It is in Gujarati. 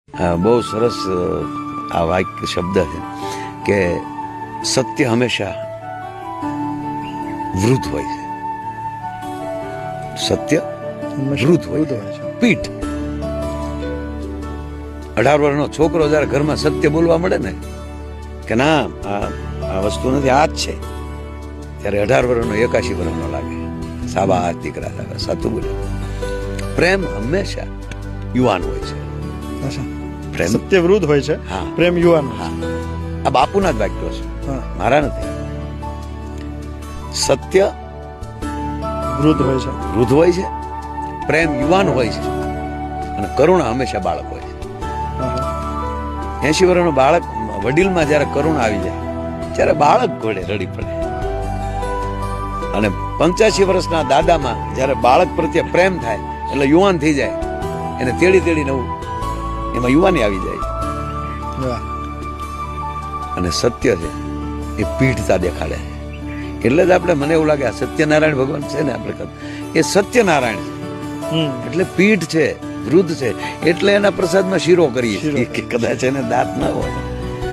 બહુ સરસ આ વાક્ય શબ્દ છે કે સત્ય હંમેશા વૃદ્ધ હોય છે. સત્ય વૃદ્ધ હોય છે. પીઠ 18 વર્ષનો છોકરો જયારે ઘરમાં સત્ય બોલવા મળે ને કે ના આ વસ્તુ નથી આ જ છે, ત્યારે 18 વર્ષનો 81 વર્ષનો લાગે. સાબા હાથ દીકરા લાગે, સાચું બોલે. પ્રેમ હંમેશા યુવાન હોય છે. પ્રેમ સત્ય વૃદ્ધ હોય છે, હા. પ્રેમ યુવાન. હા, આ બાપુના જ વાક્યો છે, મારા નથી. સત્ય વૃદ્ધ હોય છે, વૃદ્ધ હોય છે, પ્રેમ યુવાન હોય છે, અને કરુણા હંમેશા બાળક હોય છે. 80 વર્ષનો બાળક વડીલમાં જયારે કરુણા આવી જાય ત્યારે બાળક ઘોડે રડી પડે, અને 85 વર્ષના દાદામાં જયારે બાળક પ્રત્યે પ્રેમ થાય એટલે યુવાન થઈ જાય, એને તેડી નવું એમાં યુવાની આવી જાય. અને સત્ય છે એ પીઠતા દેખાડે છે. એટલે જ આપણે મને એવું લાગે આ સત્યનારાયણ ભગવાન છે ને, આપણે એ સત્યનારાયણ છે એટલે પીઠ છે, વૃદ્ધ છે, એટલે એના પ્રસાદમાં શીરો કરીએ કે કદાચ એને દાંત ના હોય